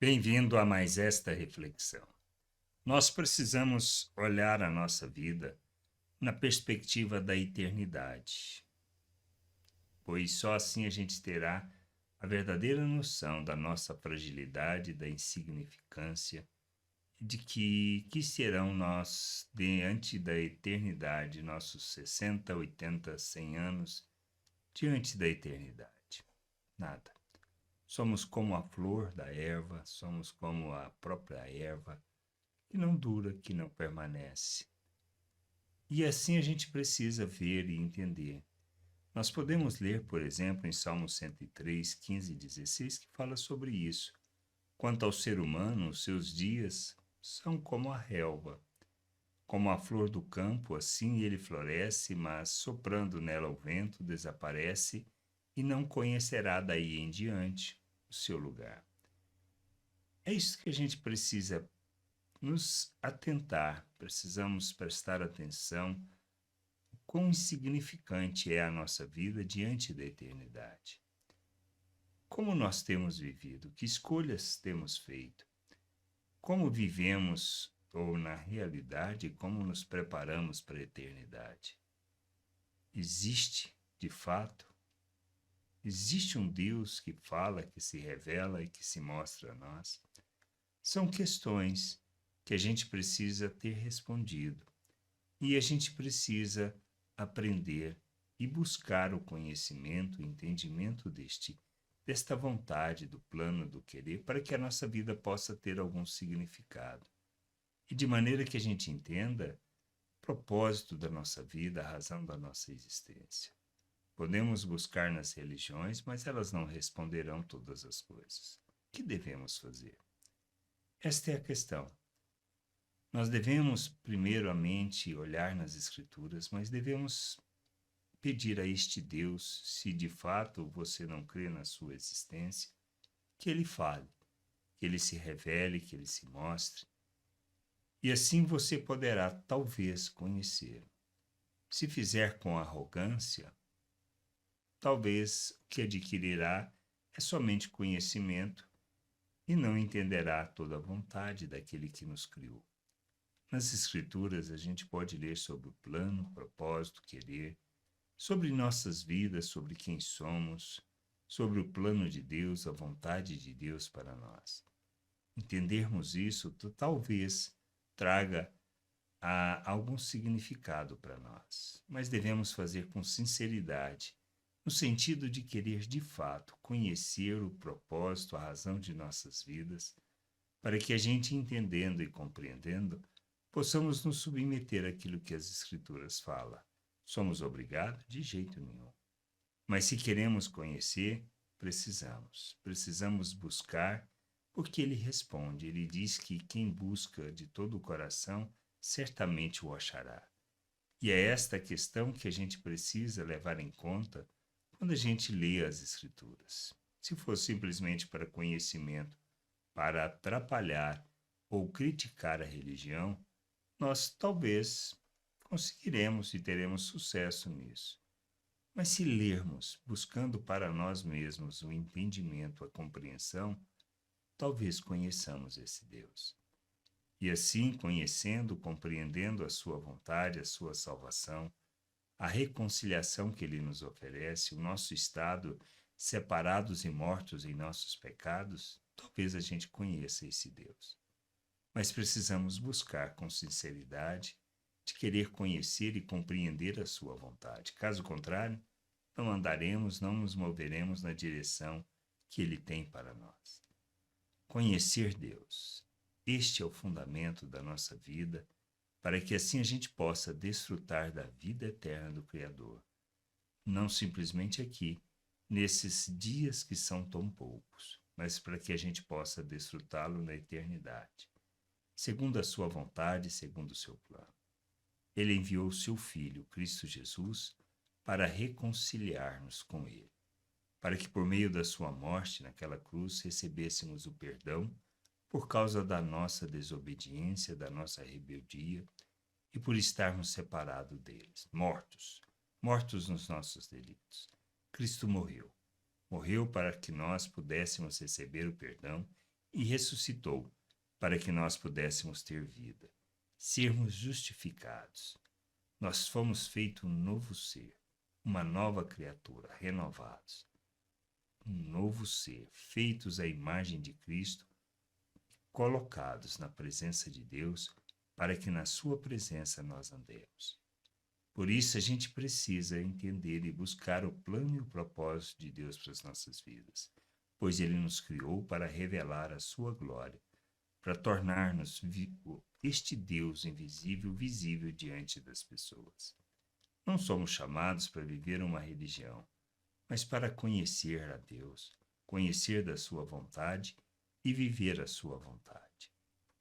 Bem-vindo a mais esta reflexão. Nós precisamos olhar a nossa vida na perspectiva da eternidade, pois só assim a gente terá a verdadeira noção da nossa fragilidade, da insignificância, de que serão nós diante da eternidade, nossos 60, 80, 100 anos diante da eternidade. Nada. Somos como a flor da erva, somos como a própria erva, que não dura, que não permanece. E assim a gente precisa ver e entender. Nós podemos ler, por exemplo, em Salmo 103, 15 e 16, que fala sobre isso. Quanto ao ser humano, os seus dias são como a relva. Como a flor do campo, assim ele floresce, mas soprando nela o vento, desaparece e não conhecerá daí em diante o seu lugar. É isso que a gente precisa nos atentar, precisamos prestar atenção quão insignificante é a nossa vida diante da eternidade. Como nós temos vivido, que escolhas temos feito, como vivemos ou na realidade, como nos preparamos para a eternidade. Existe, de fato, existe um Deus que fala, que se revela e que se mostra a nós? São questões que a gente precisa ter respondido. E a gente precisa aprender e buscar o conhecimento, o entendimento desta vontade, do plano, do querer, para que a nossa vida possa ter algum significado. E de maneira que a gente entenda o propósito da nossa vida, a razão da nossa existência. Podemos buscar nas religiões, mas elas não responderão todas as coisas. O que devemos fazer? Esta é a questão. Nós devemos, primeiramente, olhar nas Escrituras, mas devemos pedir a este Deus, se de fato você não crê na sua existência, que Ele fale, que Ele se revele, que Ele se mostre, e assim você poderá, talvez, conhecer. Se fizer com arrogância, talvez o que adquirirá é somente conhecimento e não entenderá toda a vontade daquele que nos criou. Nas Escrituras, a gente pode ler sobre o plano, propósito, querer, sobre nossas vidas, sobre quem somos, sobre o plano de Deus, a vontade de Deus para nós. Entendermos isso talvez traga algum significado para nós, mas devemos fazer com sinceridade, no sentido de querer de fato conhecer o propósito, a razão de nossas vidas, para que a gente, entendendo e compreendendo, possamos nos submeter àquilo que as Escrituras falam. Somos obrigados? De jeito nenhum. Mas se queremos conhecer, precisamos buscar, porque Ele responde. Ele diz que quem busca de todo o coração, certamente o achará. E é esta questão que a gente precisa levar em conta quando a gente lê as Escrituras. Se for simplesmente para conhecimento, para atrapalhar ou criticar a religião, nós talvez conseguiremos e teremos sucesso nisso. Mas se lermos, buscando para nós mesmos o entendimento, a compreensão, talvez conheçamos esse Deus. E assim, conhecendo, compreendendo a sua vontade, a sua salvação, a reconciliação que Ele nos oferece, o nosso estado separados e mortos em nossos pecados, talvez a gente conheça esse Deus. Mas precisamos buscar com sinceridade, de querer conhecer e compreender a sua vontade. Caso contrário, não andaremos, não nos moveremos na direção que Ele tem para nós. Conhecer Deus. Este é o fundamento da nossa vida, para que assim a gente possa desfrutar da vida eterna do Criador. Não simplesmente aqui, nesses dias que são tão poucos, mas para que a gente possa desfrutá-lo na eternidade, segundo a sua vontade, segundo o seu plano. Ele enviou o seu Filho, Cristo Jesus, para reconciliar-nos com Ele, para que por meio da sua morte naquela cruz recebêssemos o perdão por causa da nossa desobediência, da nossa rebeldia e por estarmos separados deles, mortos nos nossos delitos. Cristo morreu para que nós pudéssemos receber o perdão e ressuscitou para que nós pudéssemos ter vida, sermos justificados. Nós fomos feito um novo ser, uma nova criatura, renovados. Um novo ser, feitos à imagem de Cristo, colocados na presença de Deus, para que na sua presença nós andemos. Por isso a gente precisa entender e buscar o plano e o propósito de Deus para as nossas vidas, pois Ele nos criou para revelar a sua glória, para tornar-nos este Deus invisível visível diante das pessoas. Não somos chamados para viver uma religião, mas para conhecer a Deus, conhecer da sua vontade e viver a sua vontade.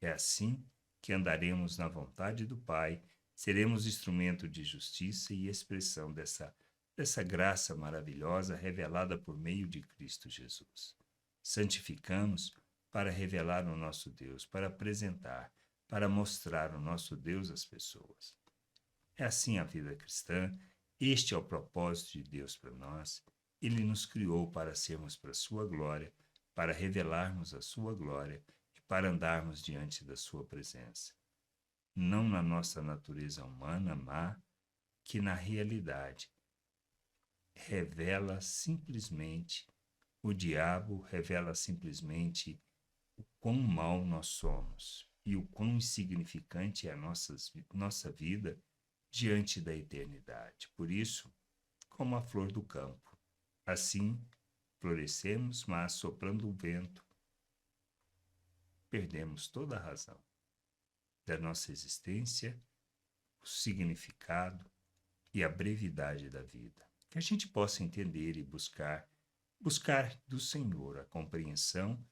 É assim que andaremos na vontade do Pai, seremos instrumento de justiça e expressão dessa graça maravilhosa revelada por meio de Cristo Jesus. Santificamos para revelar o nosso Deus, para apresentar, para mostrar o nosso Deus às pessoas. É assim a vida cristã, este é o propósito de Deus para nós. Ele nos criou para sermos para a sua glória, para revelarmos a sua glória e para andarmos diante da sua presença. Não na nossa natureza humana má, que na realidade revela simplesmente, o diabo revela simplesmente o quão mal nós somos e o quão insignificante é a nossa vida diante da eternidade. Por isso, como a flor do campo, assim florescemos, mas soprando o vento, perdemos toda a razão da nossa existência, o significado e a brevidade da vida. Que a gente possa entender e buscar do Senhor a compreensão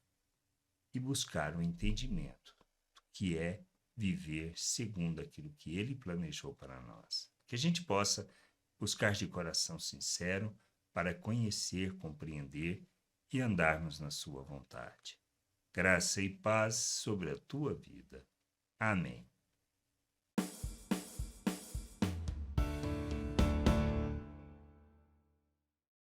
e buscar o entendimento do que é viver segundo aquilo que Ele planejou para nós. Que a gente possa buscar de coração sincero para conhecer, compreender e andarmos na sua vontade. Graça e paz sobre a tua vida. Amém.